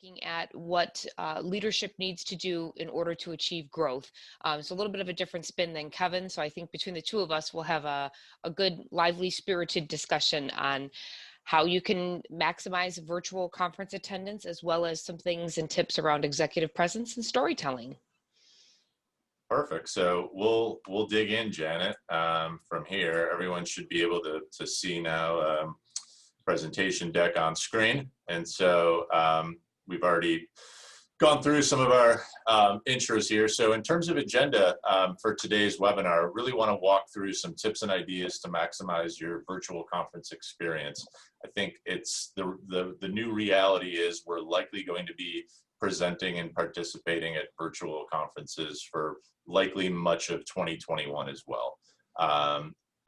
looking at what leadership needs to do in order to achieve growth. So a little bit of a different spin than Kevin. So I think between the two of us, we'll have a good, lively, spirited discussion on how you can maximize virtual conference attendance, as well as some things and tips around executive presence and storytelling. Perfect. So we'll dig in, Janet. From here, everyone should be able to see now presentation deck on screen. And so we've already gone through some of our intros here. So in terms of agenda for today's webinar, really want to walk through some tips and ideas to maximize your virtual conference experience. I think it's the new reality is we're likely going to be presenting and participating at virtual conferences for likely much of 2021 as well.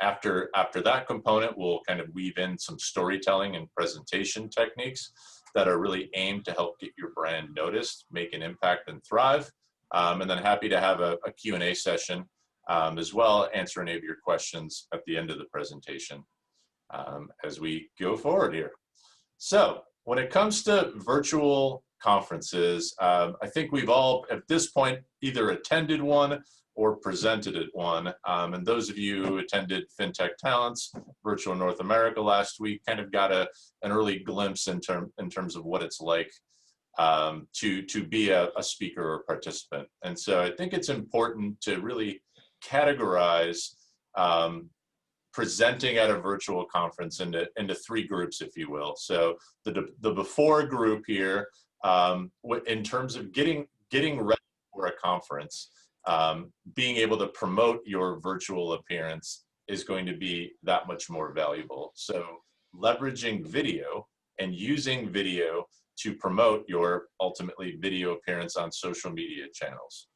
After that component, we'll kind of weave in some storytelling and presentation techniques that are really aimed to help get your brand noticed, make an impact, and thrive. And then happy to have a Q&A session as well, answer any of your questions at the end of the presentation as we go forward here. So when it comes to virtual conferences, I think we've all, at this point, either attended one or presented at one. And those of you who attended FinTech Talents Virtual North America last week kind of got an early glimpse in terms of what it's like to be a speaker or participant. And so I think it's important to really categorize presenting at a virtual conference into three groups, if you will. So the before group here, in terms of getting ready for a conference, being able to promote your virtual appearance is going to be that much more valuable. So leveraging video and using video to promote your ultimately video appearance on social media channels.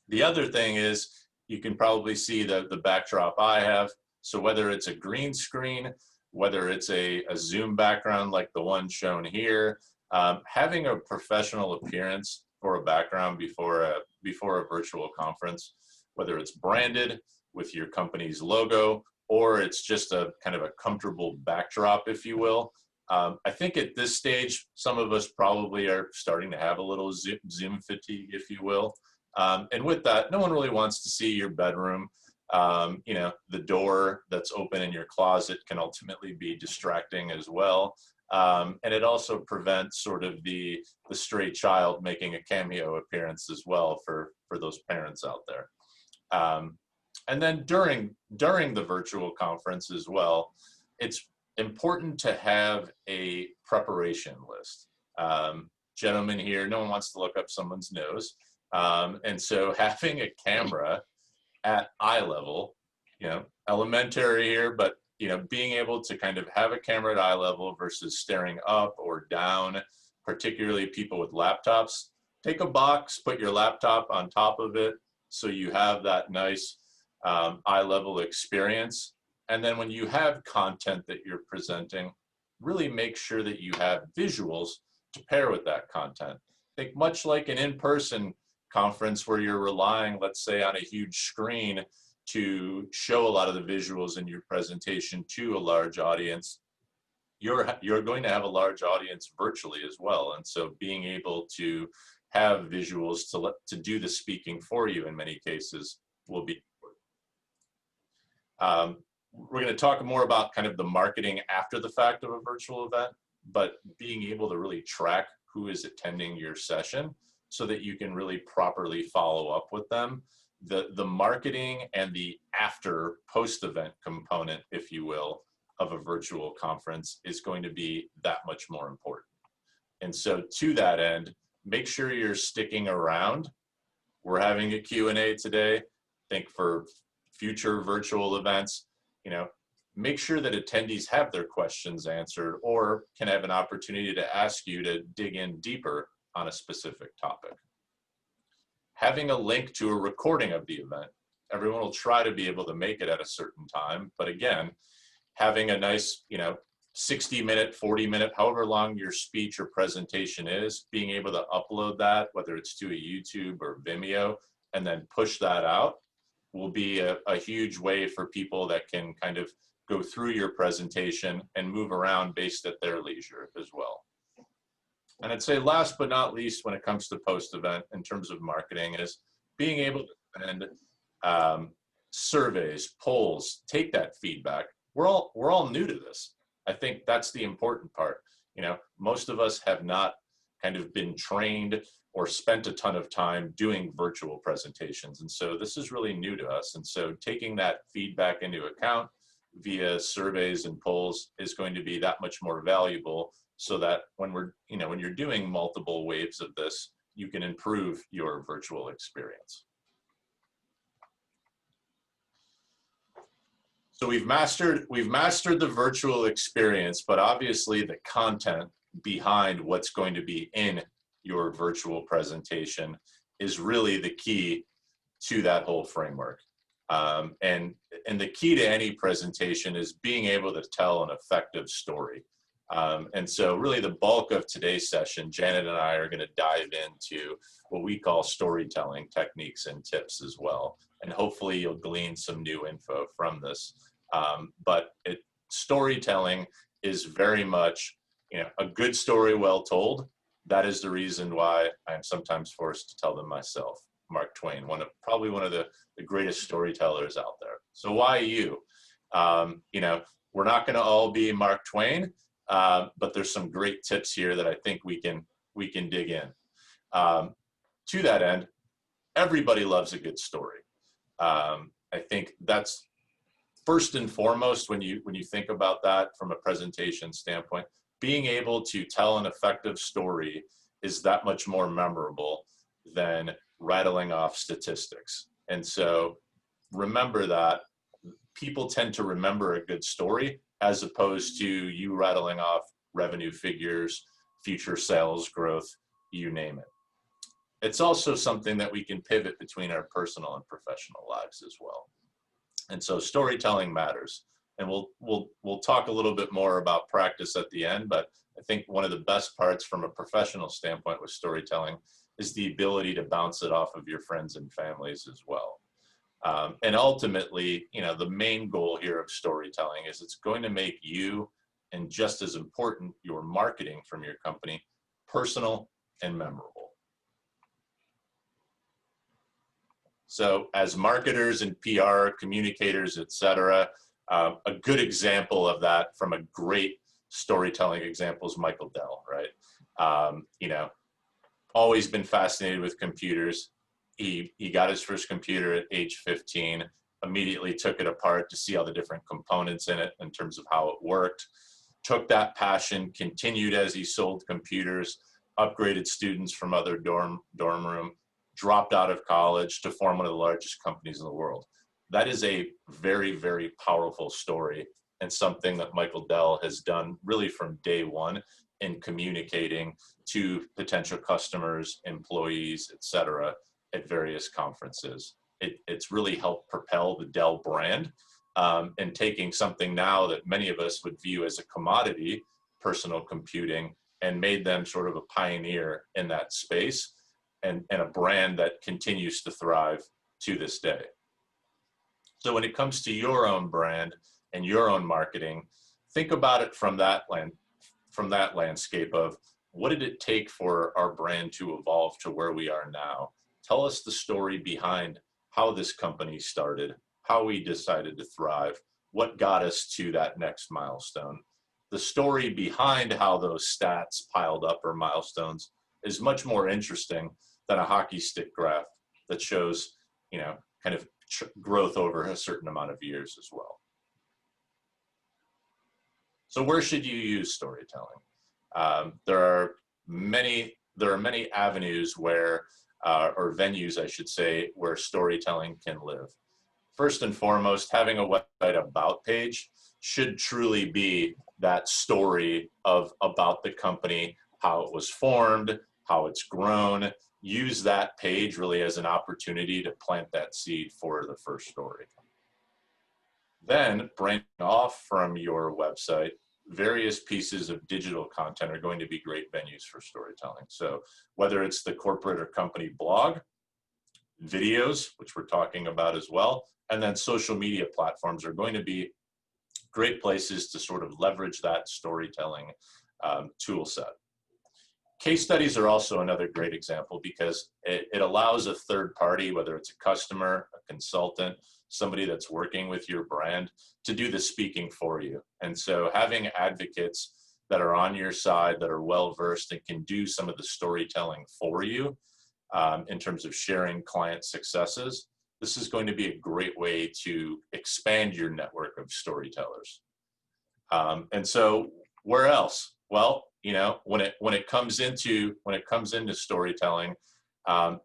The other thing is you can probably see the backdrop I have. So whether it's a green screen, whether it's a Zoom background like the one shown here, having a professional appearance for a background before a virtual conference, whether it's branded with your company's logo or it's just a kind of a comfortable backdrop, if you will. I think at this stage, some of us probably are starting to have a little Zoom fatigue, if you will. And with that, no one really wants to see your bedroom. You know, the door that's open in your closet can ultimately be distracting as well. And it also prevents sort of the stray child making a cameo appearance as well for those parents out there. And then during the virtual conference as well, it's important to have a preparation list. Gentlemen here, no one wants to look up someone's nose. And so having a camera at eye level, you know, elementary here, but you know, being able to kind of have a camera at eye level versus staring up or down, particularly people with laptops. Take a box, put your laptop on top of it so you have that nice eye level experience. And then when you have content that you're presenting, really make sure that you have visuals to pair with that content. I think much like an in-person conference where you're relying, let's say, on a huge screen to show a lot of the visuals in your presentation to a large audience, you're going to have a large audience virtually as well. And so being able to have visuals to do the speaking for you in many cases will be important. We're going to talk more about kind of the marketing after the fact of a virtual event, but being able to really track who is attending your session so that you can really properly follow up with them. The marketing and the after post-event component, if you will, of a virtual conference is going to be that much more important. And so to that end, make sure you're sticking around. We're having a Q&A today. I think for future virtual events, you know, make sure that attendees have their questions answered or can have an opportunity to ask you to dig in deeper on a specific topic. Having a link to a recording of the event. Everyone will try to be able to make it at a certain time, but again, having a nice, you know, 60-minute, 40-minute, however long your speech or presentation is, being able to upload that, whether it's to a YouTube or Vimeo, and then push that out will be a huge way for people that can kind of go through your presentation and move around based at their leisure as well. And I'd say last but not least, when it comes to post-event in terms of marketing, is being able to send surveys, polls, take that feedback. We're all new to this. I think that's the important part. You know, most of us have not kind of been trained or spent a ton of time doing virtual presentations. And so this is really new to us. And so taking that feedback into account via surveys and polls is going to be that much more valuable, so that when when you're doing multiple waves of this, you can improve your virtual experience. So we've mastered the virtual experience, but obviously the content behind what's going to be in your virtual presentation is really the key to that whole framework. And the key to any presentation is being able to tell an effective story. And so really the bulk of today's session, Janet and I are going to dive into what we call storytelling techniques and tips as well. And hopefully you'll glean some new info from this. But storytelling is very much, a good story well told. That is the reason why I'm sometimes forced to tell them myself. Mark Twain, probably one of the greatest storytellers out there. So why you? We're not going to all be Mark Twain, but there's some great tips here that I think we can dig in. To that end, everybody loves a good story. I think that's first and foremost when you think about that from a presentation standpoint. Being able to tell an effective story is that much more memorable than rattling off statistics. And so remember that people tend to remember a good story as opposed to you rattling off revenue figures, future sales growth, you name it. It's also something that we can pivot between our personal and professional lives as well. And so storytelling matters. And we'll talk a little bit more about practice at the end, but I think one of the best parts from a professional standpoint with storytelling is the ability to bounce it off of your friends and families as well. And ultimately, the main goal here of storytelling is it's going to make you, and just as important, your marketing from your company, personal and memorable. So as marketers and PR communicators, et cetera, a good example of that from a great storytelling example is Michael Dell, right? Always been fascinated with computers. He got his first computer at age 15, immediately took it apart to see all the different components in it in terms of how it worked, took that passion, continued as he sold computers, upgraded students from other dorm room, dropped out of college to form one of the largest companies in the world. That is a very, very powerful story, and something that Michael Dell has done really from day one in communicating to potential customers, employees, et cetera, at various conferences. It's really helped propel the Dell brand, and taking something now that many of us would view as a commodity, personal computing, and made them sort of a pioneer in that space, and a brand that continues to thrive to this day. So when it comes to your own brand and your own marketing, think about it from that landscape of what did it take for our brand to evolve to where we are now? Tell us the story behind how this company started, how we decided to thrive, what got us to that next milestone. The story behind how those stats piled up or milestones is much more interesting than a hockey stick graph that shows, kind of growth over a certain amount of years as well. So where should you use storytelling? There are many avenues where, or venues, I should say, where storytelling can live. First and foremost, having a website about page should truly be that story about the company, how it was formed, how it's grown. Use that page really as an opportunity to plant that seed for the first story. Then, branching off from your website, various pieces of digital content are going to be great venues for storytelling. So whether it's the corporate or company blog, videos, which we're talking about as well, and then social media platforms are going to be great places to sort of leverage that storytelling tool set. Case studies are also another great example because it allows a third party, whether it's a customer, a consultant, somebody that's working with your brand, to do the speaking for you. And so having advocates that are on your side, that are well-versed and can do some of the storytelling for you in terms of sharing client successes, this is going to be a great way to expand your network of storytellers. And so where else? Well, you know, when it comes into storytelling,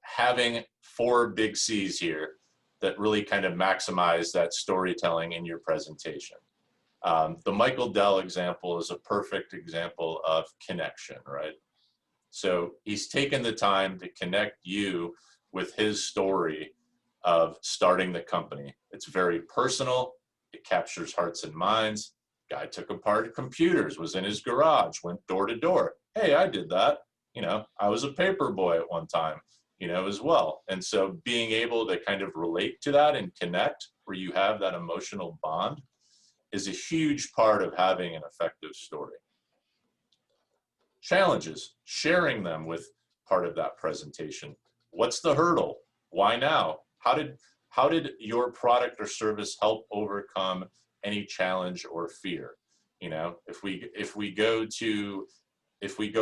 having 4 big C's here that really kind of maximize that storytelling in your presentation. The Michael Dell example is a perfect example of connection, right? So he's taken the time to connect you with his story of starting the company. It's very personal. It captures hearts and minds. Guy took apart computers, was in his garage, went door to door. Hey, I did that. You know, I was a paper boy at one time, you know, as well. And so being able to kind of relate to that and connect where you have that emotional bond is a huge part of having an effective story. Challenges, sharing them with part of that presentation. What's the hurdle? Why now? How did your product or service help overcome any challenge or fear? You know, if we go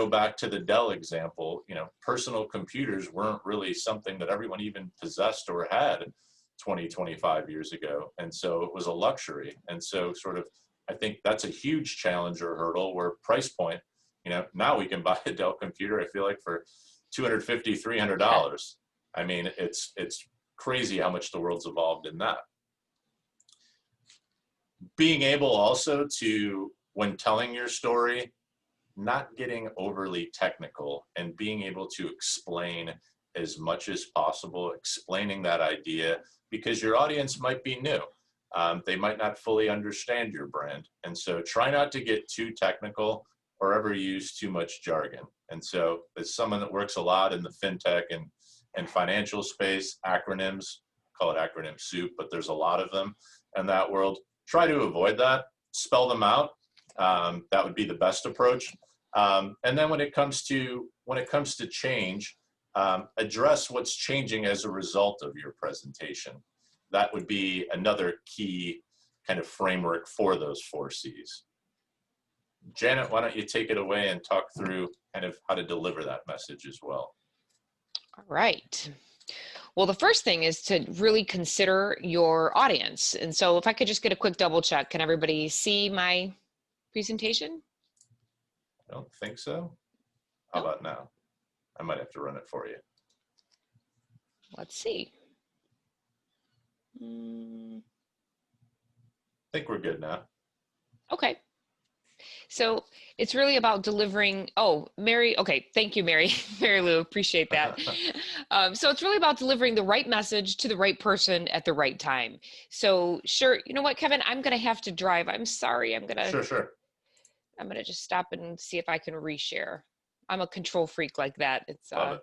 back to the Dell example, you know, personal computers weren't really something that everyone even possessed or had 20, 25 years ago. And so it was a luxury. And so sort of, I think that's a huge challenge or hurdle where price point, you know, now we can buy a Dell computer, I feel like for $250, $300. I mean, it's crazy how much the world's evolved in that. Being able also to, when telling your story, not getting overly technical and being able to explain as much as possible, explaining that idea, because your audience might be new. They might not fully understand your brand. And so try not to get too technical or ever use too much jargon. And so as someone that works a lot in the fintech and financial space, acronyms, call it acronym soup, but there's a lot of them in that world. Try to avoid that, spell them out. That would be the best approach. And then when it comes to change, address what's changing as a result of your presentation. That would be another key kind of framework for those 4 C's. Janet, why don't you take it away and talk through kind of how to deliver that message as well? All right. Well, the first thing is to really consider your audience. And so if I could just get a quick double check, can everybody see my presentation? I don't think so. How about now? I might have to run it for you. Let's see. I think we're good now. Okay. So it's really about delivering, oh, Mary, okay, thank you, Mary. Mary Lou, appreciate that. So it's really about delivering the right message to the right person at the right time. So sure, you know what, Kevin, I'm gonna have to drive. I'm sorry, I'm gonna just stop and see if I can reshare. I'm a control freak like that. It's Love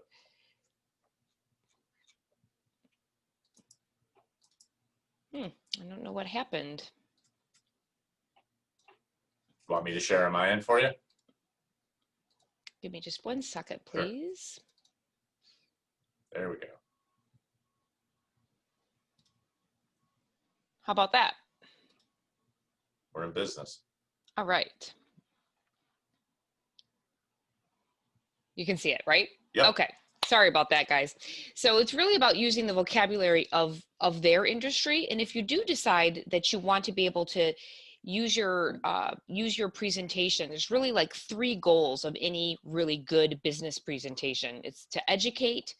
it. I don't know what happened. Want me to share on my end for you? Give me just 1 second, please. Sure. There we go. How about that? We're in business. All right. You can see it, right? Yep. Okay. Sorry about that, guys. So it's really about using the vocabulary of their industry. And if you do decide that you want to be able to use your presentation, there's really like 3 goals of any really good business presentation. It's to educate,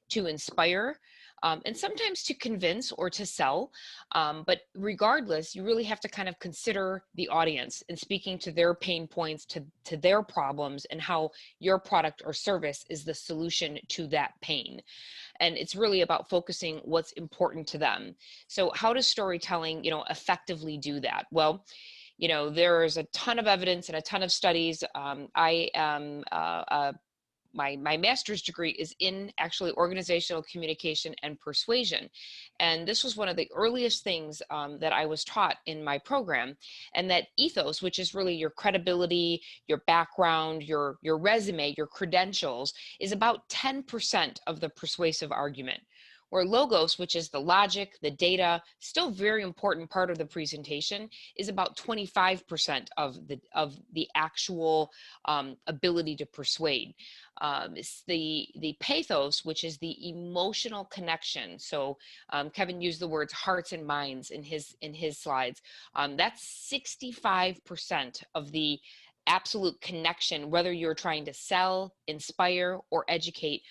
to inspire, and sometimes to convince or to sell. But regardless, you really have to kind of consider the audience and speaking to their pain points, to their problems, and how your product or service is the solution to that pain. And it's really about focusing what's important to them. So how does storytelling, effectively do that? Well, there's a ton of evidence and a ton of studies. I am a my master's degree is in actually organizational communication and persuasion. And this was one of the earliest things that I was taught in my program. And that ethos, which is really your credibility, your background, your resume, your credentials, is about 10% of the persuasive argument. Where logos, which is the logic, the data, still very important part of the presentation, is about 25% of the actual ability to persuade. It's the pathos, which is the emotional connection. So Kevin used the words hearts and minds in his slides. That's 65% of the absolute connection, whether you're trying to sell, inspire, or educate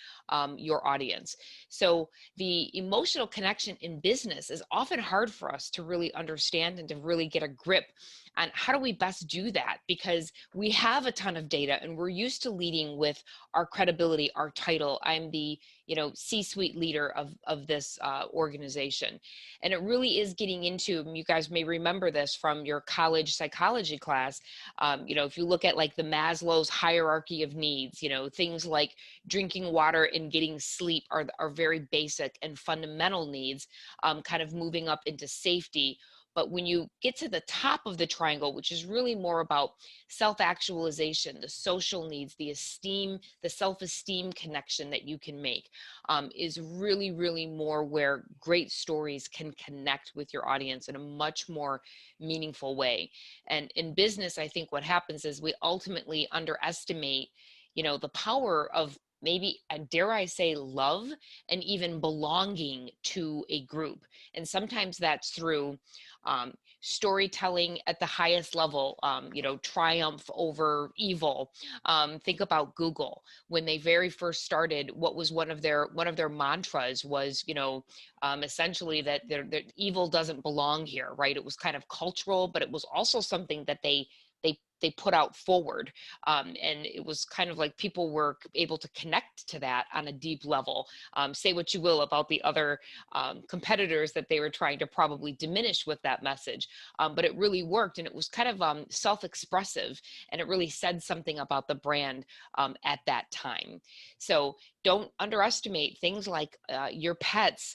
your audience. So the emotional connection in business is often hard for us to really understand and to really get a grip on how do we best do that, because we have a ton of data and we're used to leading with our credibility, our title. I'm the C-suite leader of this organization. And it really is getting into, you guys may remember this from your college psychology class, if you look at like the Maslow's hierarchy of needs, things like drinking water and getting sleep are very basic and fundamental needs, kind of moving up into safety. But when you get to the top of the triangle, which is really more about self-actualization, the social needs, the esteem, the self-esteem connection that you can make, is really, really more where great stories can connect with your audience in a much more meaningful way. And in business, I think what happens is we ultimately underestimate, the power of maybe, dare I say, love and even belonging to a group. And sometimes that's through storytelling at the highest level, triumph over evil. Think about Google. When they very first started, what was one of their mantras was, essentially that evil doesn't belong here, right? It was kind of cultural, but it was also something that they put out forward. And it was kind of like people were able to connect to that on a deep level. Say what you will about the other competitors that they were trying to probably diminish with that message. But it really worked, and it was kind of self-expressive, and it really said something about the brand at that time. So don't underestimate things like your pets,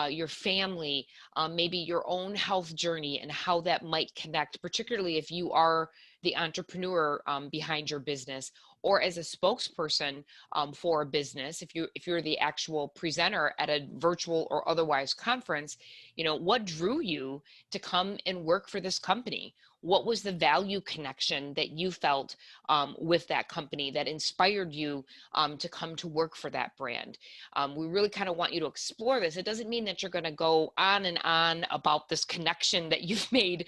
your family, maybe your own health journey and how that might connect, particularly if you are the entrepreneur behind your business, or as a spokesperson for a business. If you're the actual presenter at a virtual or otherwise conference, what drew you to come and work for this company? What was the value connection that you felt with that company that inspired you to come to work for that brand? We really kind of want you to explore this. It doesn't mean that you're going to go on and on about this connection that you've made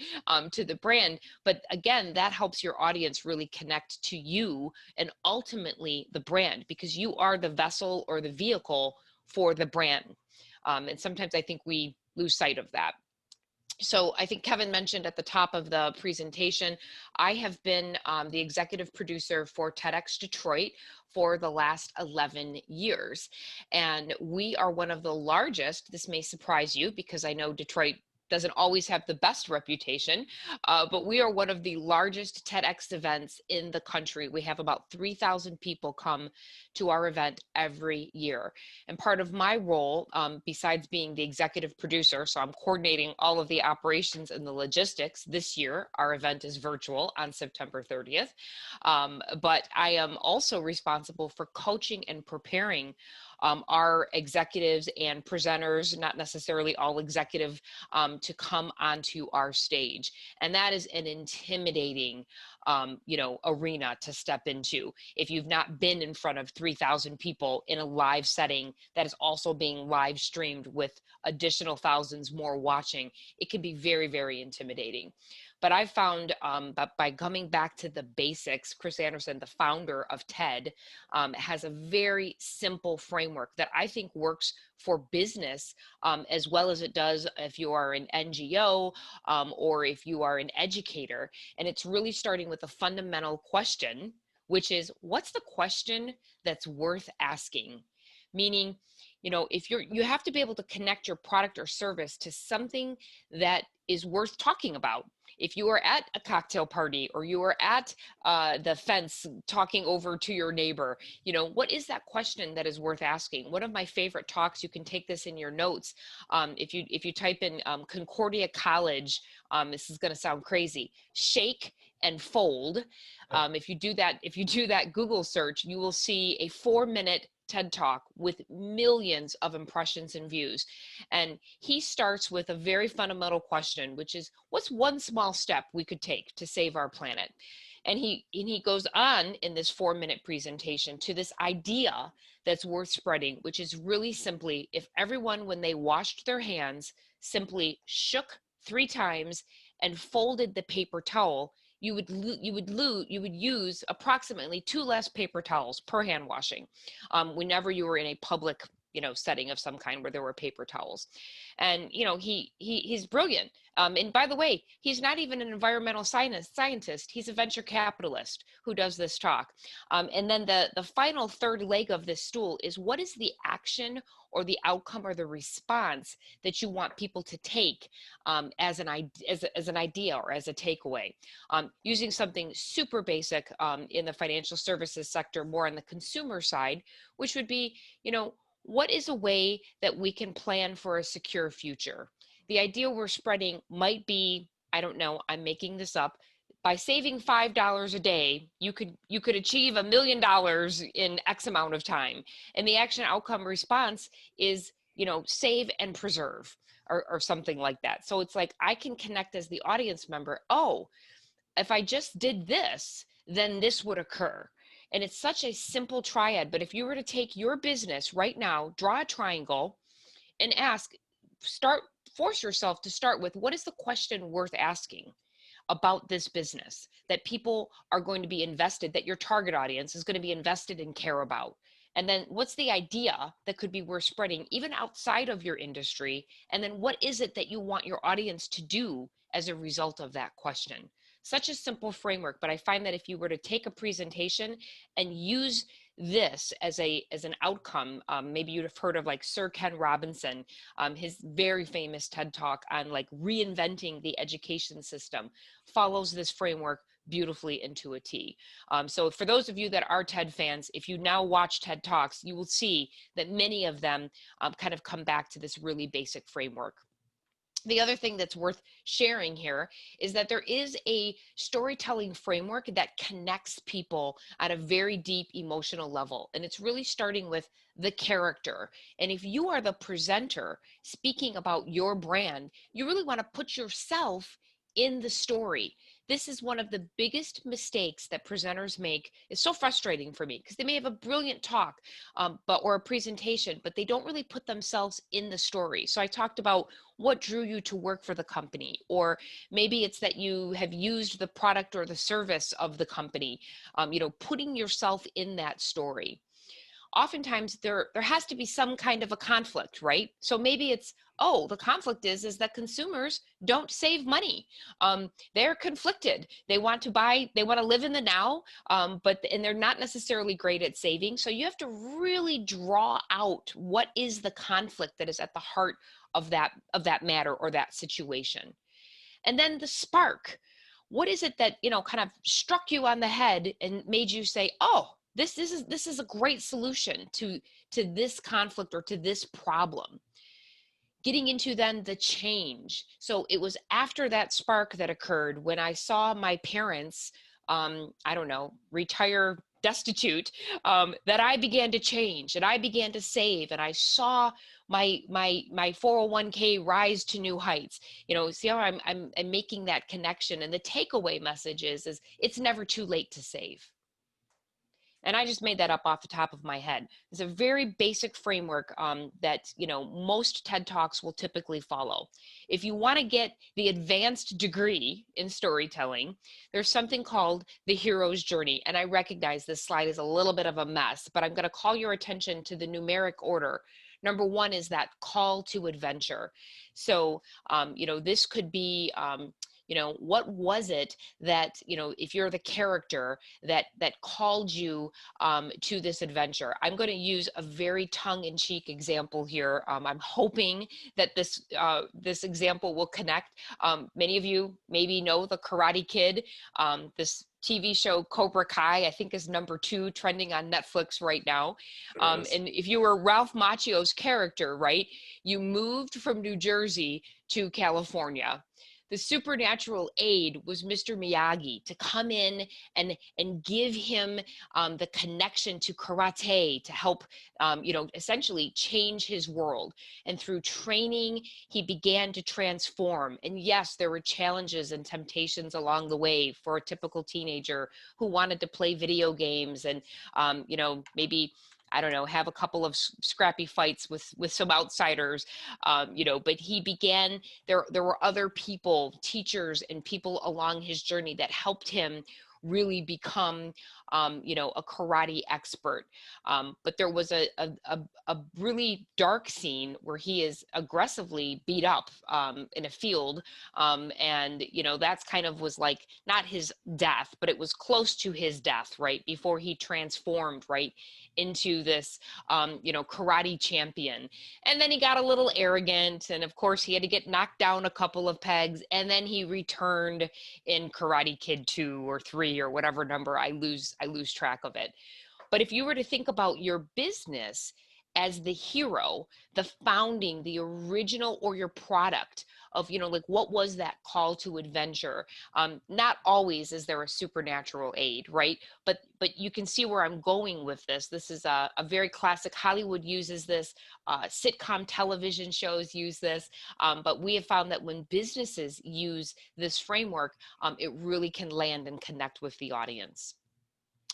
to the brand, but again, that helps your audience really connect to you and ultimately the brand, because you are the vessel or the vehicle for the brand. And sometimes I think we lose sight of that. So I think Kevin mentioned at the top of the presentation, I have been the executive producer for TEDx Detroit for the last 11 years. And we are one of the largest, this may surprise you because I know Detroit doesn't always have the best reputation, but we are one of the largest TEDx events in the country. We have about 3,000 people come to our event every year. And part of my role, besides being the executive producer, so I'm coordinating all of the operations and the logistics. This year, our event is virtual on September 30th. But I am also responsible for coaching and preparing our executives and presenters, not necessarily all executive, to come onto our stage. And that is an intimidating, arena to step into. If you've not been in front of 3,000 people in a live setting that is also being live streamed with additional thousands more watching, it can be very, very intimidating. But I've found that by coming back to the basics, Chris Anderson, the founder of TED, has a very simple framework that I think works for business as well as it does if you are an NGO or if you are an educator. And it's really starting with a fundamental question, which is, what's the question that's worth asking? Meaning, if you have to be able to connect your product or service to something that is worth talking about. if you are at a cocktail party or you are at the fence talking over to your neighbor, you know, what is that question that is worth asking? One of my favorite talks, you can take this in your notes. If you type in Concordia College, this is going to sound crazy, shake and fold. If you do that Google search, you will see a 4-minute TED Talk with millions of impressions and views. And he starts with a very fundamental question, which is, what's one small step we could take to save our planet? And he goes on in this 4-minute presentation to this idea that's worth spreading, which is really simply, if everyone, when they washed their hands, simply shook 3 times and folded the paper towel, you would use approximately 2 less paper towels per hand washing, whenever you were in a public, you know, setting of some kind where there were paper towels. And you know, he's brilliant. And by the way, he's not even an environmental scientist. He's a venture capitalist who does this talk. And then the final third leg of this stool is, what is the action or the outcome or the response that you want people to take as an idea or as a takeaway? Using something super basic in the financial services sector, more on the consumer side, which would be, you know, what is a way that we can plan for a secure future? The idea we're spreading might be, I don't know, I'm making this up, by saving $5 a day, you could achieve $1 million in X amount of time. And the action outcome response is, you know, save and preserve, or something like that. So it's like, I can connect as the audience member, oh, if I just did this, then this would occur. And it's such a simple triad, but if you were to take your business right now, draw a triangle and force yourself to start with, what is the question worth asking about this business that people are going to be invested, that your target audience is going to be invested and care about? And then what's the idea that could be worth spreading even outside of your industry? And then what is it that you want your audience to do as a result of that question? Such a simple framework, but I find that if you were to take a presentation and use this as an outcome, maybe you'd have heard of like Sir Ken Robinson, his very famous TED Talk on like reinventing the education system, follows this framework beautifully into a T. So for those of you that are TED fans, if you now watch TED Talks, you will see that many of them kind of come back to this really basic framework. The other thing that's worth sharing here is that there is a storytelling framework that connects people at a very deep emotional level. And it's really starting with the character. And if you are the presenter speaking about your brand, you really want to put yourself in the story. This is one of the biggest mistakes that presenters make. It's so frustrating for me because they may have a brilliant talk or a presentation, but they don't really put themselves in the story. So I talked about what drew you to work for the company, or maybe it's that you have used the product or the service of the company, you know, putting yourself in that story. Oftentimes there has to be some kind of a conflict, right? So maybe it's, oh, the conflict is that consumers don't save money. They're conflicted. They want to live in the now, and they're not necessarily great at saving. So you have to really draw out what is the conflict that is at the heart of that matter or that situation. And then the spark. What is it that, you know, kind of struck you on the head and made you say, oh, this is a great solution to this conflict or to this problem? Getting into then the change. So it was after that spark that occurred when I saw my parents, I don't know, retire destitute, that I began to change and I began to save, and I saw my 401k rise to new heights. You know, see how I'm making that connection. And the takeaway message is it's never too late to save. And I just made that up off the top of my head. It's a very basic framework that, you know, most TED Talks will typically follow. If you want to get the advanced degree in storytelling, there's something called the hero's journey. And I recognize this slide is a little bit of a mess, but I'm going to call your attention to the numeric order. Number 1 is that call to adventure. So, you know, this could be, what was it that, if you're the character that called you to this adventure? I'm going to use a very tongue-in-cheek example here. I'm hoping that this example will connect. Many of you maybe know the Karate Kid. This TV show Cobra Kai, I think, is #2 trending on Netflix right now. And if you were Ralph Macchio's character, right, you moved from New Jersey to California. The supernatural aid was Mr. Miyagi to come in and give him the connection to karate to help, essentially change his world. And through training, he began to transform. And yes, there were challenges and temptations along the way for a typical teenager who wanted to play video games and, maybe, I don't know, have a couple of scrappy fights with some outsiders, but he began, there were other people, teachers and people along his journey that helped him really become, a karate expert. But there was a really dark scene where he is aggressively beat up in a field. And, that's kind of was like not his death, but it was close to his death, right? Before he transformed, right, into this, karate champion. And then he got a little arrogant. And of course, he had to get knocked down a couple of pegs. And then he returned in Karate Kid 2 or 3 or whatever number. I lose track of it. But if you were to think about your business as the hero, the founding, the original, or your product of, like, what was that call to adventure? Not always is there a supernatural aid, right? But you can see where I'm going with this. This is a very classic. Hollywood uses this. Sitcom television shows use this. But we have found that when businesses use this framework, it really can land and connect with the audience.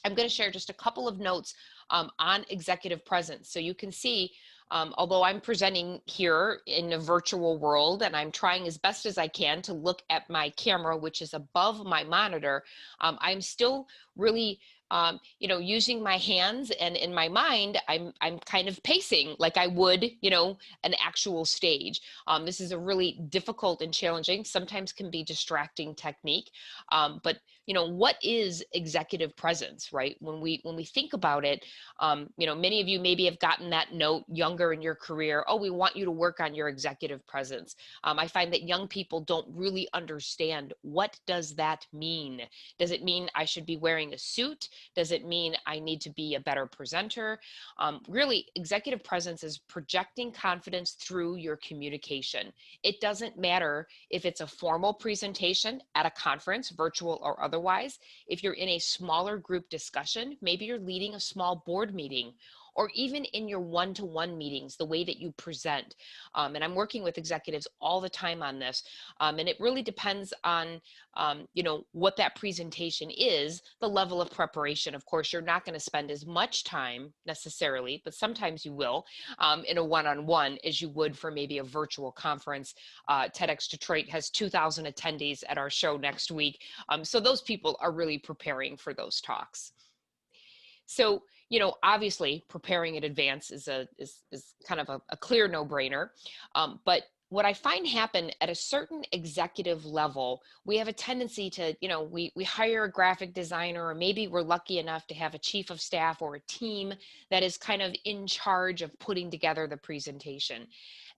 I'm going to share just a couple of notes on executive presence. So you can see, although I'm presenting here in a virtual world and I'm trying as best as I can to look at my camera, which is above my monitor, I'm still really using my hands, and in my mind, I'm kind of pacing like I would, an actual stage. This is a really difficult and challenging, sometimes can be distracting technique. But what is executive presence, right? When we think about it, many of you maybe have gotten that note younger in your career. Oh, we want you to work on your executive presence. I find that young people don't really understand, what does that mean? Does it mean I should be wearing a suit? Does it mean I need to be a better presenter? Really, executive presence is projecting confidence through your communication. It doesn't matter if it's a formal presentation at a conference, virtual or otherwise. If you're in a smaller group discussion, maybe you're leading a small board meeting, or even in your one-to-one meetings, the way that you present. And I'm working with executives all the time on this. And it really depends on, what that presentation is, the level of preparation. Of course, you're not going to spend as much time necessarily, but sometimes you will, in a one-on-one as you would for maybe a virtual conference. TEDx Detroit has 2,000 attendees at our show next week. So those people are really preparing for those talks. So, obviously preparing in advance is kind of a clear no-brainer. But what I find happen at a certain executive level, we have a tendency to, we hire a graphic designer, or maybe we're lucky enough to have a chief of staff or a team that is kind of in charge of putting together the presentation.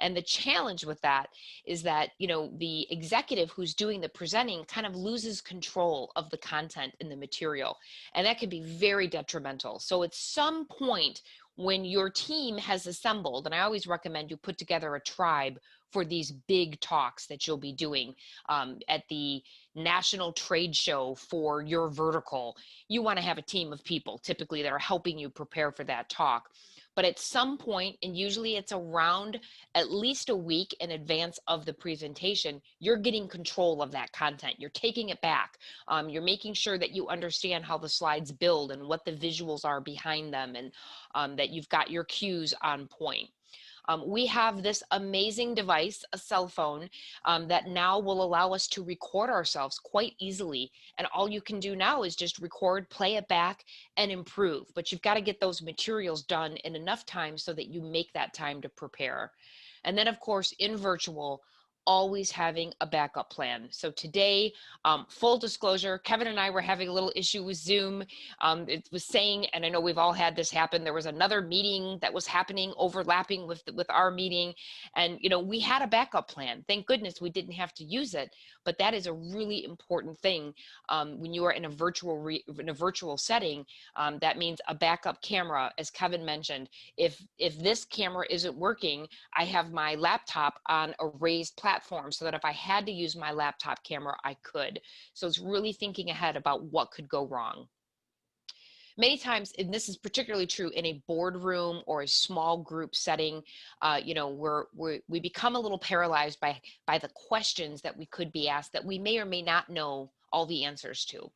And the challenge with that is that, the executive who's doing the presenting kind of loses control of the content in the material. And that can be very detrimental. So at some point when your team has assembled, and I always recommend you put together a tribe for these big talks that you'll be doing at the national trade show for your vertical, you want to have a team of people typically that are helping you prepare for that talk. But at some point, and usually it's around at least a week in advance of the presentation, you're getting control of that content. You're taking it back. You're making sure that you understand how the slides build and what the visuals are behind them, and that you've got your cues on point. We have this amazing device, a cell phone, that now will allow us to record ourselves quite easily. And all you can do now is just record, play it back, and improve. But you've got to get those materials done in enough time so that you make that time to prepare. And then, of course, in virtual, always having a backup plan. So today, full disclosure, Kevin and I were having a little issue with Zoom. It was saying, and I know we've all had this happen, there was another meeting that was happening overlapping with our meeting. And, you know, we had a backup plan. Thank goodness we didn't have to use it. But that is a really important thing when you are in a virtual setting. That means a backup camera, as Kevin mentioned. If this camera isn't working, I have my laptop on a raised platform so that if I had to use my laptop camera, I could. So it's really thinking ahead about what could go wrong. Many times, and this is particularly true in a boardroom or a small group setting, you know, we become a little paralyzed by the questions that we could be asked that we may or may not know all the answers to.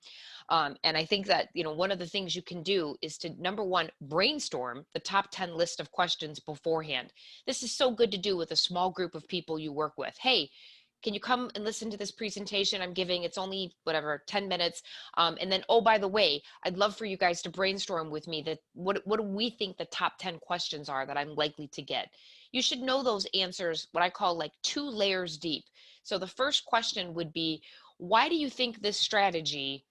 And I think that, you know, one of the things you can do is to, number one, brainstorm the top 10 list of questions beforehand. This is so good to do with a small group of people you work with. Hey, can you come and listen to this presentation I'm giving? It's only whatever, 10 minutes. And then, oh, by the way, I'd love for you guys to brainstorm with me that what do we think the top 10 questions are that I'm likely to get? You should know those answers, what I call like 2 layers deep. So the first question would be, why do you think this strategy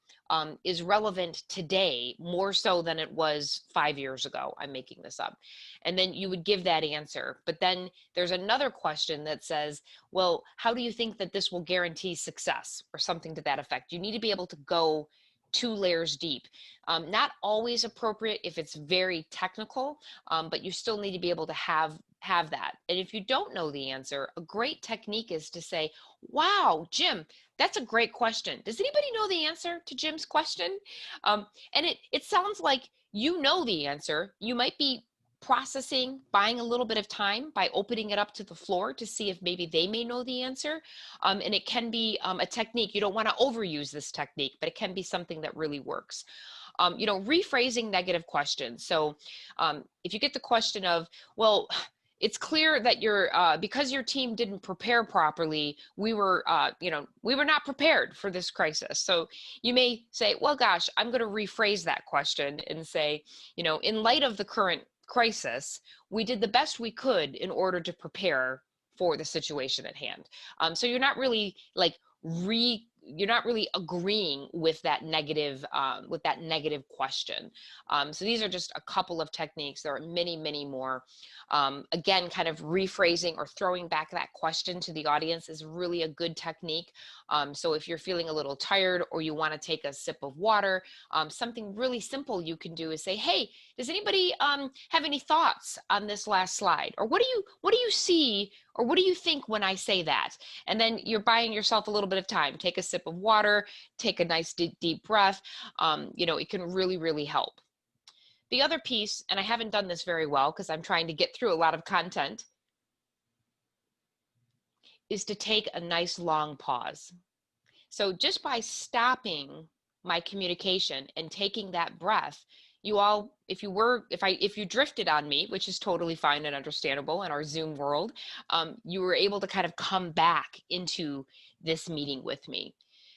is relevant today more so than it was 5 years ago? I'm making this up. And then you would give that answer. But then there's another question that says, well, how do you think that this will guarantee success, or something to that effect? You need to be able to go 2 layers deep. Not always appropriate if it's very technical, but you still need to be able to have that. And if you don't know the answer, a great technique is to say, wow, Jim, that's a great question. Does anybody know the answer to Jim's question? And it sounds like you know the answer. You might be processing, buying a little bit of time by opening it up to the floor to see if maybe they may know the answer. And it can be a technique. You don't want to overuse this technique, but it can be something that really works. You know, rephrasing negative questions. So if you get the question of, well, it's clear that because your team didn't prepare properly, we were not prepared for this crisis. So you may say, well, gosh, I'm going to rephrase that question and say, you know, in light of the current crisis, we did the best we could in order to prepare for the situation at hand. So you're not really you're not really agreeing with that negative question. So these are just a couple of techniques. There are many, many more. Again, kind of rephrasing or throwing back that question to the audience is really a good technique. So if you're feeling a little tired or you want to take a sip of water, something really simple you can do is say, hey, does anybody have any thoughts on this last slide? Or what do you see, or what do you think when I say that? And then you're buying yourself a little bit of time. Take a sip of water, take a nice deep breath. You know, it can really, really help. The other piece, and I haven't done this very well because I'm trying to get through a lot of content, is to take a nice long pause. So just by stopping my communication and taking that breath, you all, if you drifted on me, which is totally fine and understandable in our Zoom world, you were able to kind of come back into this meeting with me.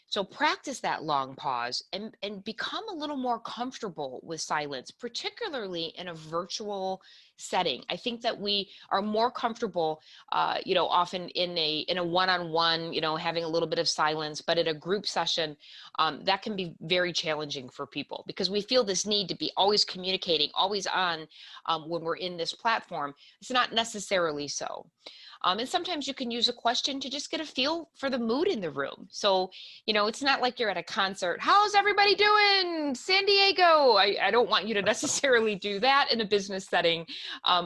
So practice that long pause and become a little more comfortable with silence, particularly in a virtual setting. I think that we are more comfortable, you know, often in a one-on-one, you know, having a little bit of silence, but in a group session, that can be very challenging for people because we feel this need to be always communicating, always on when we're in this platform. It's not necessarily so. And sometimes you can use a question to just get a feel for the mood in the room. So, you know, it's not like you're at a concert. How's everybody doing? San Diego. I don't want you to necessarily do that in a business setting,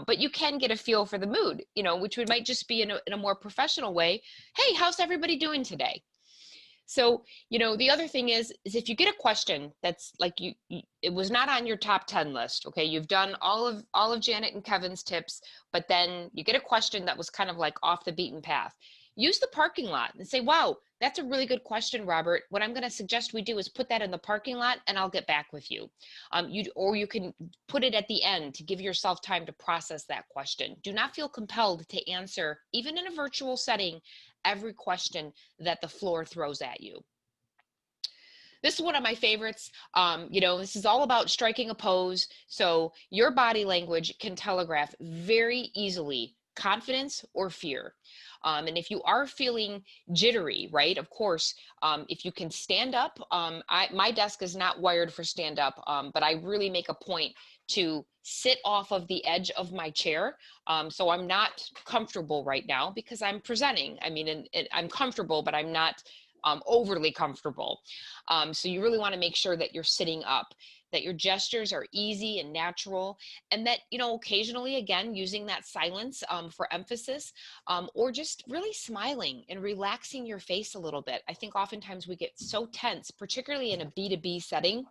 but you can get a feel for the mood, you know, which might just be in a more professional way. Hey, how's everybody doing today? So, you know, the other thing is if you get a question that's like it was not on your top 10 list, okay, you've done all of Janet and Kevin's tips, but then you get a question that was kind of like off the beaten path. Use the parking lot and say, wow, that's a really good question, Robert. What I'm going to suggest we do is put that in the parking lot and I'll get back with you. Or you can put it at the end to give yourself time to process that question. Do not feel compelled to answer, even in a virtual setting, every question that the floor throws at you. This is one of my favorites. You know, this is all about striking a pose. So your body language can telegraph very easily confidence or fear. And if you are feeling jittery, right, of course, if you can stand up, my desk is not wired for stand up, but I really make a point to sit off of the edge of my chair. So I'm not comfortable right now because I'm presenting. I mean, and I'm comfortable, but I'm not overly comfortable. So you really want to make sure that you're sitting up, that your gestures are easy and natural, and that, you know, occasionally, again, using that silence for emphasis, or just really smiling and relaxing your face a little bit. I think oftentimes we get so tense, particularly in a B2B setting,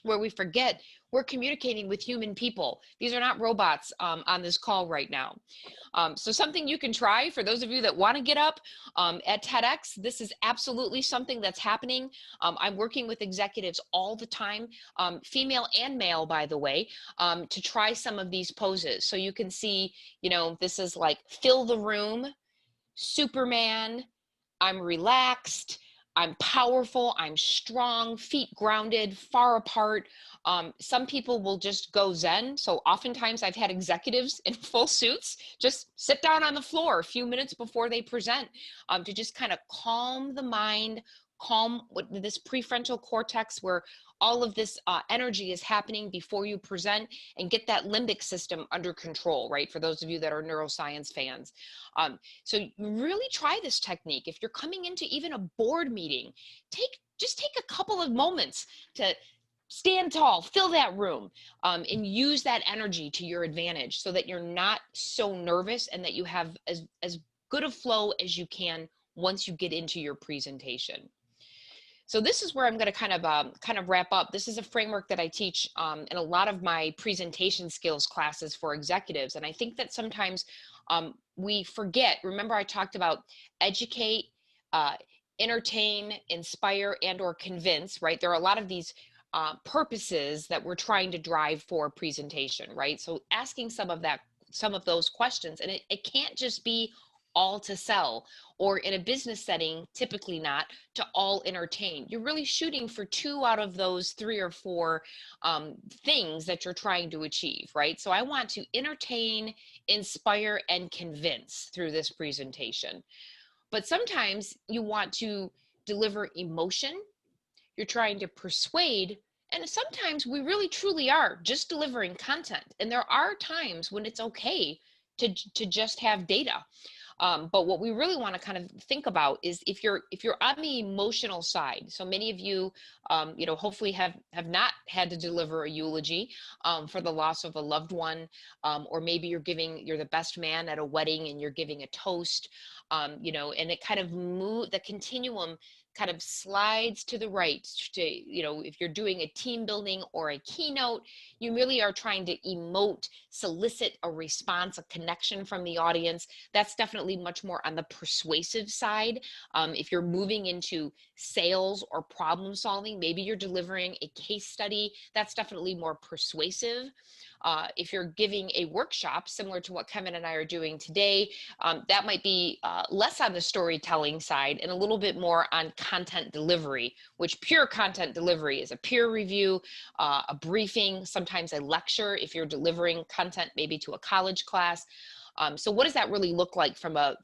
where we forget we're communicating with human people. These are not robots on this call right now. So something you can try for those of you that want to get up at TEDx, this is absolutely something that's happening. I'm working with executives all the time, female and male, by the way, to try some of these poses. So you can see, you know, this is like fill the room, Superman, I'm relaxed, I'm powerful, I'm strong, feet grounded, far apart. Some people will just go Zen. So oftentimes I've had executives in full suits just sit down on the floor a few minutes before they present, to just kind of calm the mind, calm this prefrontal cortex where all of this energy is happening before you present, and get that limbic system under control, right? For those of you that are neuroscience fans. So really try this technique. If you're coming into even a board meeting, just take a couple of moments to stand tall, fill that room, and use that energy to your advantage so that you're not so nervous, and that you have as good a flow as you can once you get into your presentation. So this is where I'm going to kind of wrap up. This is a framework that I teach in a lot of my presentation skills classes for executives. And I think that sometimes we forget. Remember, I talked about educate, entertain, inspire, and or convince, right? There are a lot of these purposes that we're trying to drive for a presentation, right? So asking some of those questions, and it can't just be all to sell, or in a business setting, typically not, to all entertain. You're really shooting for 2 out of those 3 or 4 things that you're trying to achieve, right? So I want to entertain, inspire, and convince through this presentation. But sometimes you want to deliver emotion, you're trying to persuade, and sometimes we really truly are just delivering content. And there are times when it's okay to just have data. But what we really want to kind of think about is if you're on the emotional side. So many of you, you know, hopefully have not had to deliver a eulogy for the loss of a loved one, or maybe you're the best man at a wedding and you're giving a toast, you know, and it kind of the continuum kind of slides to the right to, you know, if you're doing a team building or a keynote, you really are trying to emote, solicit a response, a connection from the audience. That's definitely much more on the persuasive side. If you're moving into sales or problem solving, maybe you're delivering a case study, that's definitely more persuasive. If you're giving a workshop similar to what Kevin and I are doing today, that might be less on the storytelling side and a little bit more on content delivery, which pure content delivery is a peer review, a briefing, sometimes a lecture if you're delivering content maybe to a college class. So what does that really look like from a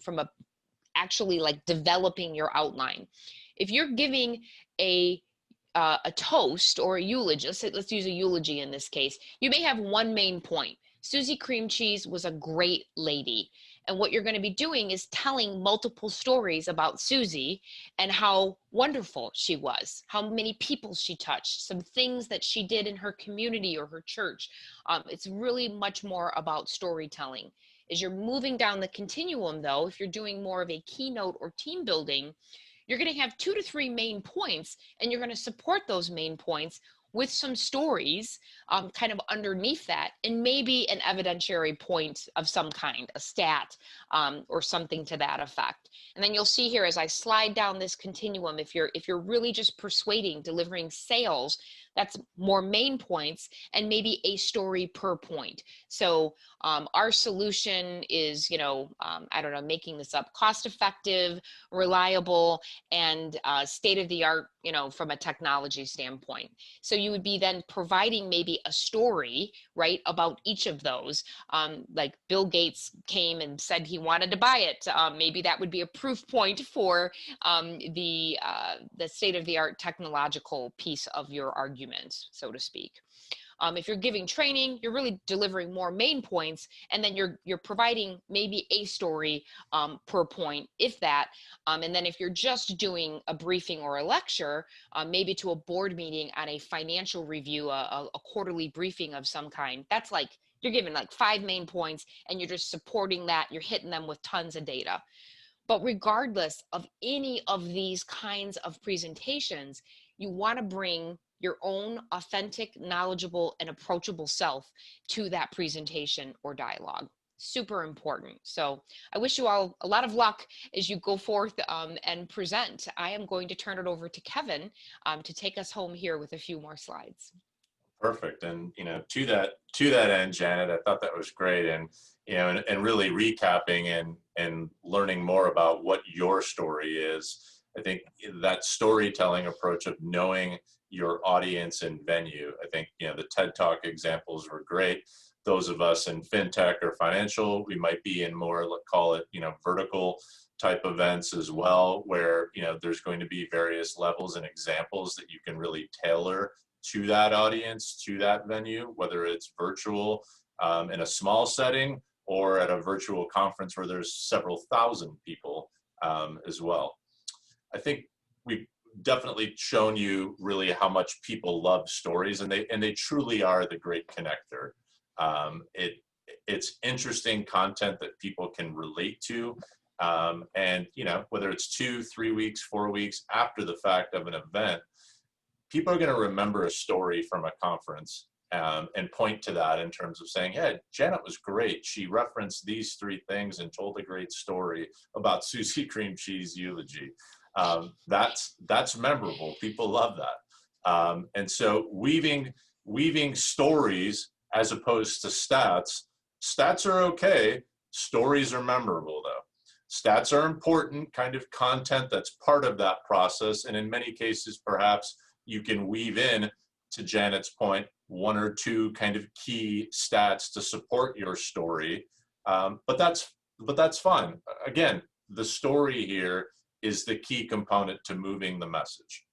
actually like developing your outline? If you're giving a toast or a eulogy, let's use a eulogy in this case, you may have one main point. Susie Cream Cheese was a great lady. And what you're going to be doing is telling multiple stories about Susie and how wonderful she was, how many people she touched, some things that she did in her community or her church. It's really much more about storytelling. As you're moving down the continuum, though, if you're doing more of a keynote or team building, you're going to have 2 to 3 main points, and you're going to support those main points with some stories kind of underneath that, and maybe an evidentiary point of some kind, a stat or something to that effect. And then you'll see here as I slide down this continuum, if you're really just persuading, delivering sales, that's more main points, and maybe a story per point. So our solution is, I don't know, making this up, cost effective, reliable, and state of the art, from a technology standpoint. So you would be then providing maybe a story, right, about each of those. Like Bill Gates came and said he wanted to buy it. Maybe that would be a proof point for the state of the art technological piece of your argument, so to speak. If you're giving training, you're really delivering more main points, and then you're providing maybe a story per point, if that. And then if you're just doing a briefing or a lecture, maybe to a board meeting on a financial review, a quarterly briefing of some kind, that's like you're giving like 5 main points, and you're just supporting that. You're hitting them with tons of data. But regardless of any of these kinds of presentations, you want to bring your own authentic, knowledgeable, and approachable self to that presentation or dialogue. Super important. So I wish you all a lot of luck as you go forth and present. I am going to turn it over to Kevin to take us home here with a few more slides. Perfect. And, to that end, Janet, I thought that was great. And, and really recapping and learning more about what your story is. I think that storytelling approach of knowing your audience and venue. I think, the TED Talk examples were great. Those of us in fintech or financial, we might be in more, let's call it, vertical type events as well, where, there's going to be various levels and examples that you can really tailor to that audience, to that venue, whether it's virtual in a small setting or at a virtual conference where there's several thousand people as well. I think we've definitely shown you really how much people love stories, and they truly are the great connector. It's interesting content that people can relate to, and whether it's 2, 3 weeks, 4 weeks after the fact of an event, people are going to remember a story from a conference and point to that in terms of saying, "Yeah, Janet was great. She referenced these 3 things and told a great story about Susie Cream Cheese eulogy." That's memorable. People love that. And so weaving stories as opposed to stats. Stats are okay. Stories are memorable, though. Stats are important, kind of content that's part of that process. And in many cases, perhaps you can weave in, to Janet's point, 1 or 2 kind of key stats to support your story. But that's fine. Again, the story here is the key component to moving the message.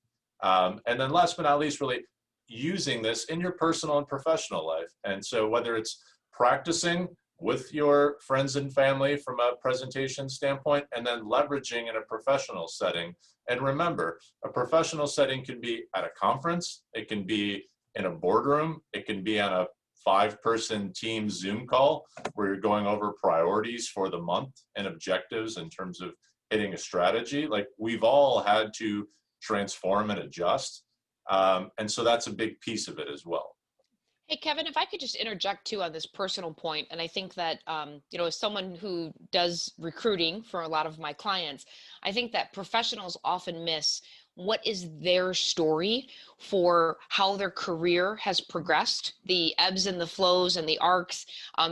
And then last but not least, really using this in your personal and professional life. And so whether it's practicing with your friends and family from a presentation standpoint, and then leveraging in a professional setting. And remember, a professional setting can be at a conference, it can be in a boardroom, it can be on a 5-person team Zoom call where you're going over priorities for the month and objectives in terms of hitting a strategy. Like, we've all had to transform and adjust. And so that's a big piece of it as well. Hey, Kevin, if I could just interject too on this personal point, and I think that, as someone who does recruiting for a lot of my clients, I think that professionals often miss what is their story for how their career has progressed, the ebbs and the flows and the arcs,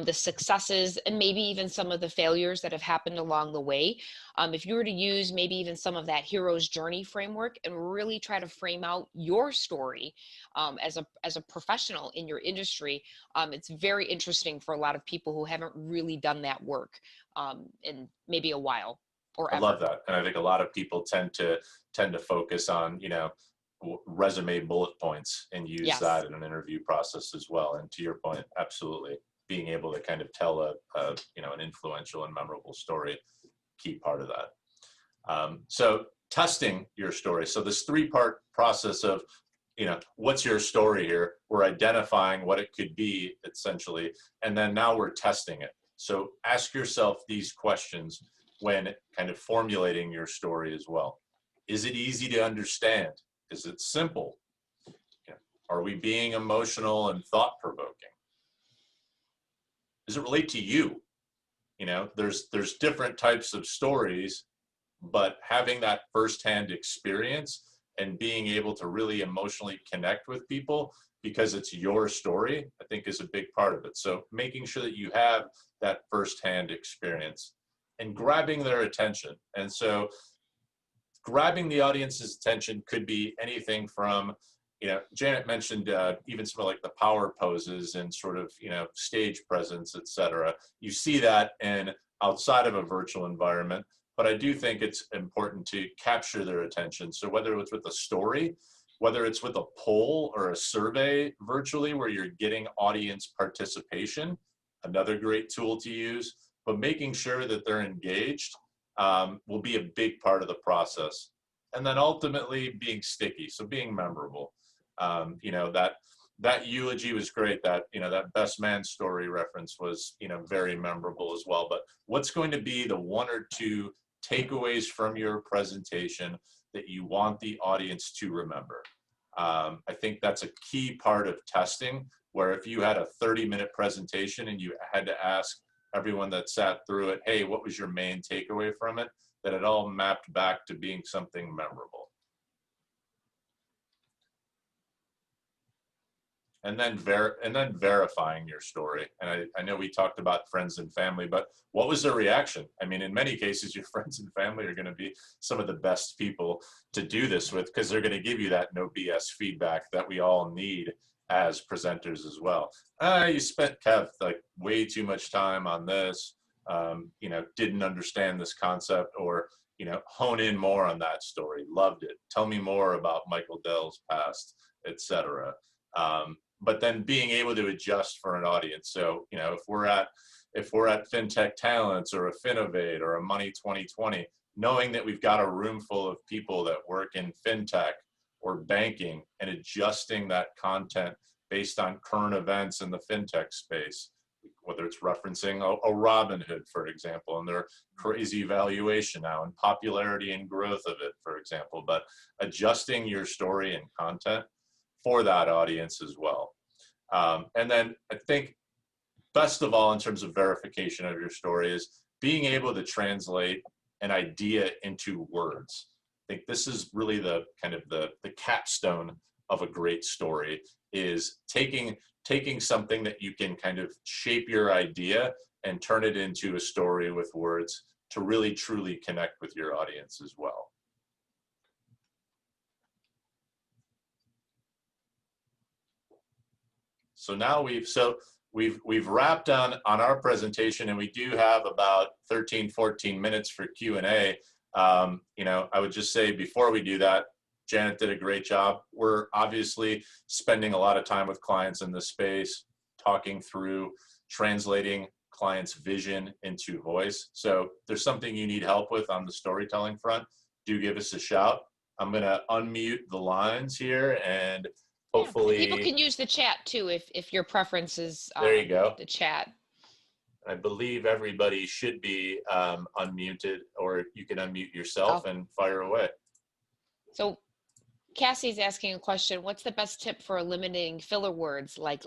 the successes, and maybe even some of the failures that have happened along the way. If you were to use maybe even some of that hero's journey framework and really try to frame out your story as a professional in your industry, it's very interesting for a lot of people who haven't really done that work in maybe a while or ever. I love that. And I think a lot of people tend to focus on, resume bullet points and use that in an interview process as well. And to your point, absolutely, being able to kind of tell an influential and memorable story, key part of that. So testing your story. So this 3-part process of, what's your story here? We're identifying what it could be essentially, and then now we're testing it. So ask yourself these questions when kind of formulating your story as well. Is it easy to understand? Is it simple? Are we being emotional and thought-provoking? Does it relate to you? There's different types of stories, but having that firsthand experience and being able to really emotionally connect with people because it's your story, I think is a big part of it. So making sure that you have that firsthand experience and grabbing their attention. And so grabbing the audience's attention could be anything from, Janet mentioned even some of like the power poses and sort of, stage presence, etc. You see that in outside of a virtual environment, but I do think it's important to capture their attention. So whether it's with a story, whether it's with a poll or a survey virtually where you're getting audience participation, another great tool to use, but making sure that they're engaged will be a big part of the process. And then ultimately being sticky, so being memorable. That eulogy was great. That best man story reference was, very memorable as well. But what's going to be the one or two takeaways from your presentation that you want the audience to remember? I think that's a key part of testing, where if you had a 30-minute presentation and you had to ask everyone that sat through it, hey, what was your main takeaway from it? That it all mapped back to being something memorable. And then verifying your story. And I know we talked about friends and family, but what was their reaction? I mean, in many cases, your friends and family are going to be some of the best people to do this with, because they're going to give you that no BS feedback that we all need as presenters as well. You spent, Kev, like way too much time on this, didn't understand this concept, or, hone in more on that story. Loved it. Tell me more about Michael Dell's past, etc. But then being able to adjust for an audience. So, if we're at FinTech Talents or a Finovate or a Money 2020, knowing that we've got a room full of people that work in FinTech or banking, and adjusting that content based on current events in the FinTech space, whether it's referencing a Robinhood, for example, and their crazy valuation now and popularity and growth of it, for example, but adjusting your story and content for that audience as well. And then I think best of all, in terms of verification of your story, is being able to translate an idea into words. I think this is really the kind of the capstone of a great story, is taking something that you can kind of shape your idea and turn it into a story with words to really truly connect with your audience as well. So now we've wrapped on our presentation, and we do have about 13, 14 minutes for Q&A. I would just say before we do that, Janet did a great job. We're obviously spending a lot of time with clients in this space, talking through translating clients' vision into voice. So if there's something you need help with on the storytelling front, do give us a shout. I'm going to unmute the lines here, and hopefully people can use the chat too if your preference is there you go, the chat. I believe everybody should be unmuted, or you can unmute yourself and fire away. So Cassie's asking a question. What's the best tip for eliminating filler words like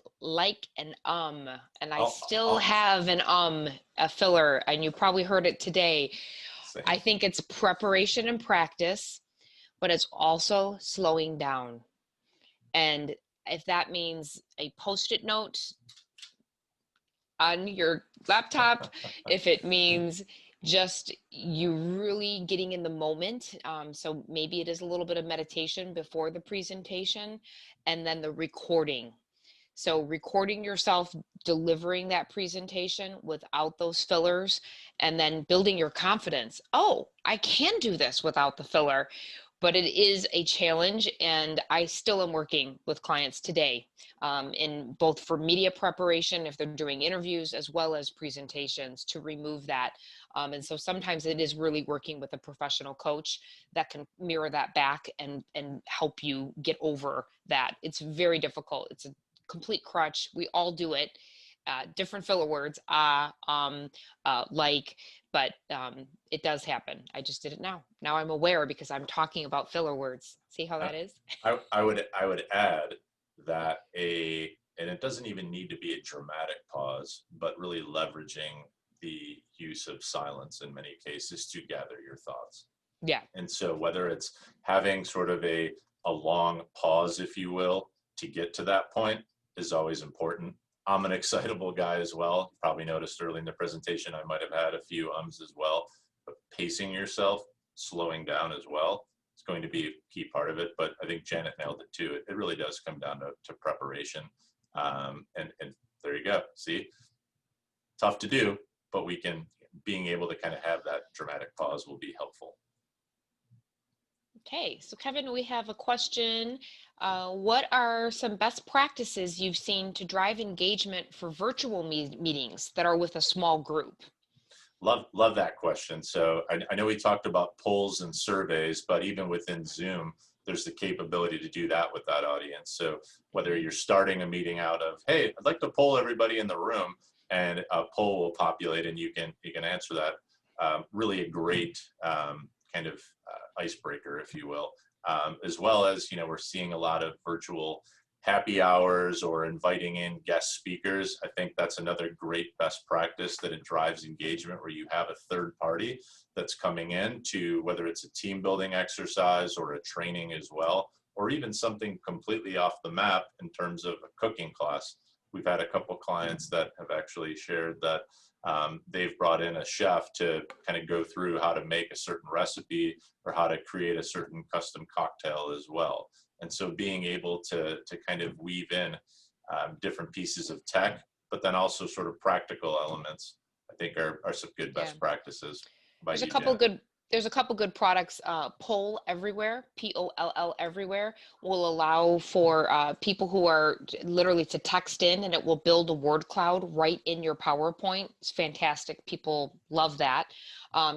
and and I still have a filler, and you probably heard it today. Same. I think it's preparation and practice, but it's also slowing down. And if that means a Post-it note on your laptop, if it means just you really getting in the moment. So maybe it is a little bit of meditation before the presentation, and then the recording. So recording yourself delivering that presentation without those fillers, and then building your confidence. Oh, I can do this without the filler. But it is a challenge, and I still am working with clients today in both for media preparation, if they're doing interviews, as well as presentations, to remove that. And so sometimes it is really working with a professional coach that can mirror that back and help you get over that. It's very difficult. It's a complete crutch. We all do it. Different filler words, but it does happen. I just did it now. Now I'm aware because I'm talking about filler words. See how that is? I would add that and it doesn't even need to be a dramatic pause, but really leveraging the use of silence in many cases to gather your thoughts. Yeah. And so whether it's having sort of a long pause, if you will, to get to that point is always important. I'm an excitable guy as well. You probably noticed early in the presentation, I might have had a few ums as well, but pacing yourself, slowing down as well, is going to be a key part of it. But I think Janet nailed it too. It really does come down to preparation. And there you go. See, tough to do, but being able to kind of have that dramatic pause will be helpful. Okay, so Kevin, we have a question. What are some best practices you've seen to drive engagement for virtual meetings that are with a small group? Love that question. So I know we talked about polls and surveys, but even within Zoom, there's the capability to do that with that audience. So whether you're starting a meeting out of, hey, I'd like to poll everybody in the room, and a poll will populate and you can answer that. Really a great kind of icebreaker, if you will, as well as, we're seeing a lot of virtual happy hours or inviting in guest speakers. I think that's another great best practice, that it drives engagement, where you have a third party that's coming in to, whether it's a team building exercise or a training as well, or even something completely off the map in terms of a cooking class. We've had a couple clients that have actually shared that they've brought in a chef to kind of go through how to make a certain recipe or how to create a certain custom cocktail as well. And so being able to kind of weave in different pieces of tech, but then also sort of practical elements, I think are some good best practices. There's a couple good products. Poll Everywhere, Poll Everywhere, will allow for people who are literally to text in, and it will build a word cloud right in your PowerPoint. It's fantastic. People love that.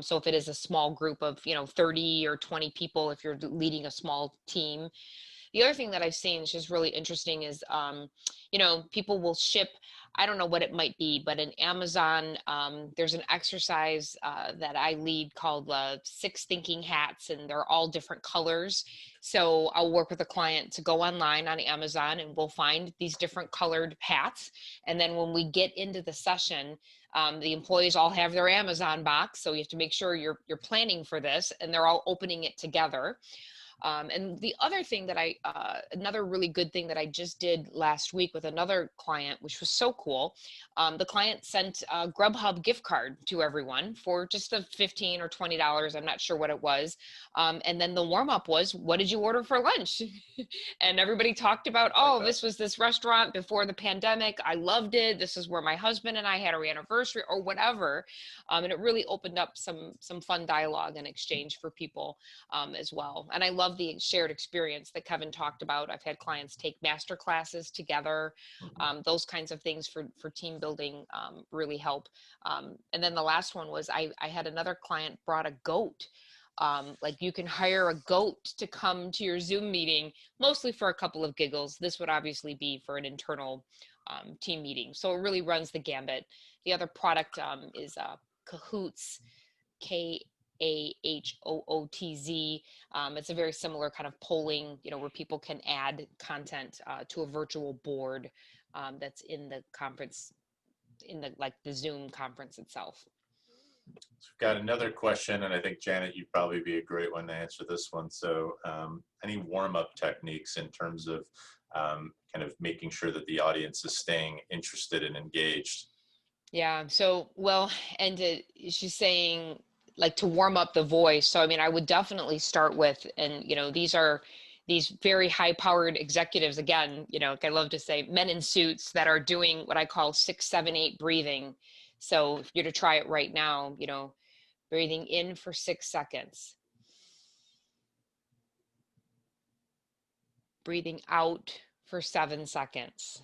So if it is a small group of 30 or 20 people, if you're leading a small team. The other thing that I've seen is just really interesting is, people will ship, I don't know what it might be, but in Amazon, there's an exercise that I lead called 6 Thinking Hats, and they're all different colors. So I'll work with a client to go online on Amazon, and we'll find these different colored hats. And then when we get into the session, the employees all have their Amazon box. So you have to make sure you're planning for this, and they're all opening it together. And the other thing that another really good thing that I just did last week with another client, which was so cool, the client sent a Grubhub gift card to everyone for just the $15 or $20. I'm not sure what it was. And then the warm up was, what did you order for lunch? And everybody talked about, oh, this was this restaurant before the pandemic. I loved it. This is where my husband and I had our anniversary, or whatever. And it really opened up some fun dialogue and exchange for people as well. And I love the shared experience that Kevin talked about. I've had clients take master classes together. Those kinds of things for team building really help. And then the last one was I had another client brought a goat. Like, you can hire a goat to come to your Zoom meeting, mostly for a couple of giggles. This would obviously be for an internal team meeting. So it really runs the gambit. The other product is Kahoots, KAHOOTZ. It's a very similar kind of polling, where people can add content to a virtual board that's in the conference, in the Zoom conference itself. So we've got another question, and I think, Janet, you'd probably be a great one to answer this one. So any warm-up techniques in terms of kind of making sure that the audience is staying interested and engaged? Yeah, so, well, and she's saying, like, to warm up the voice. So, I mean, I would definitely start with, and, these are these very high-powered executives, again, I love to say men in suits that are doing what I call 6, 7, 8 breathing. So if you're to try it right now, breathing in for 6 seconds. Breathing out for 7 seconds.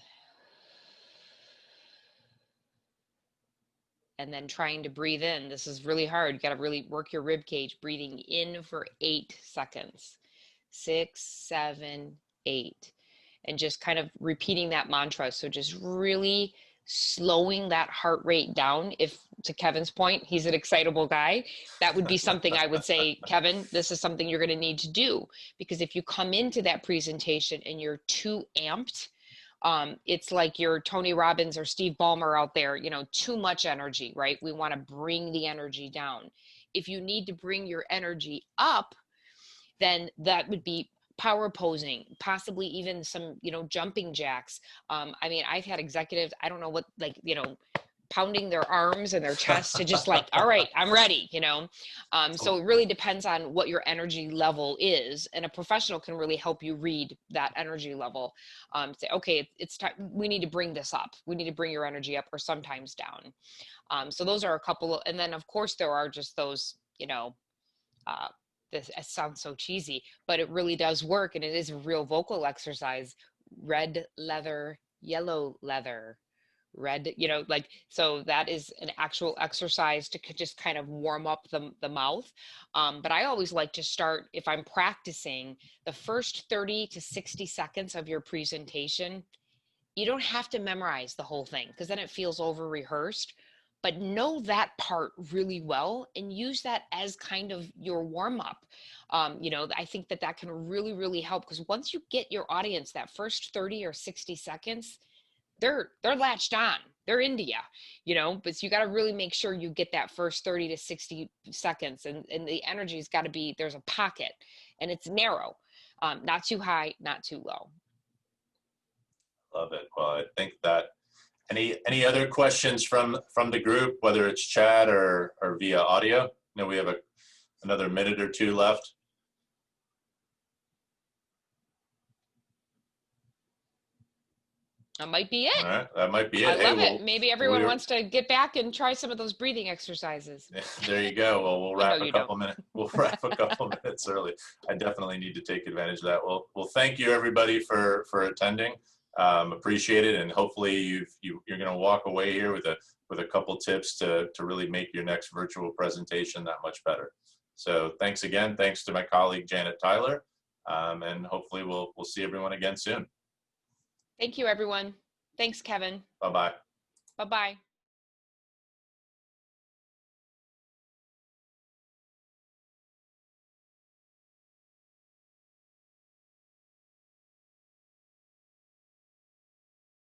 And then trying to breathe in. This is really hard. You got to really work your rib cage. Breathing in for 8 seconds. 6, 7, 8. And just kind of repeating that mantra. So just really slowing that heart rate down. If, to Kevin's point, he's an excitable guy, that would be something I would say, Kevin, this is something you're going to need to do. Because if you come into that presentation and you're too amped, it's like you're Tony Robbins or Steve Ballmer out there, too much energy, right? We want to bring the energy down. if you need to bring your energy up, then that would be power posing, possibly even some, jumping jacks. I mean, I've had executives, I don't know what, like, pounding their arms and their chest to just like, all right, I'm ready, so it really depends on what your energy level is, and a professional can really help you read that energy level. Say, okay, it's time, we need to bring this up, we need to bring your energy up, or sometimes down. So those are a couple and then of course there are just those, this, it sounds so cheesy, but it really does work, and it is a real vocal exercise. Red leather, yellow leather, red, like, so that is an actual exercise to just kind of warm up the mouth. But I always like to start, if I'm practicing, the first 30 to 60 seconds of your presentation. You don't have to memorize the whole thing, because then it feels over rehearsed, but know that part really well and use that as kind of your warm up. I think that can really, really help, because once you get your audience that first 30 or 60 seconds, they're latched on, they're into you, but you got to really make sure you get that first 30 to 60 seconds, and the energy's got to be, there's a pocket, and it's narrow, not too high, not too low. Love it. Well, I think that any other questions from the group, whether it's chat or via audio? We have another minute or two left. That might be it. All right, that might be it. I love it. Maybe everyone wants to get back and try some of those breathing exercises. There you go. Well, we'll wrap a couple minutes. We'll wrap a couple minutes early. I definitely need to take advantage of that. Well, thank you everybody for attending. Appreciate it, and hopefully you're going to walk away here with a couple tips to really make your next virtual presentation that much better. So thanks again. Thanks to my colleague Janet Tyler, and hopefully we'll see everyone again soon. Thank you, everyone. Thanks, Kevin. Bye-bye. Bye-bye.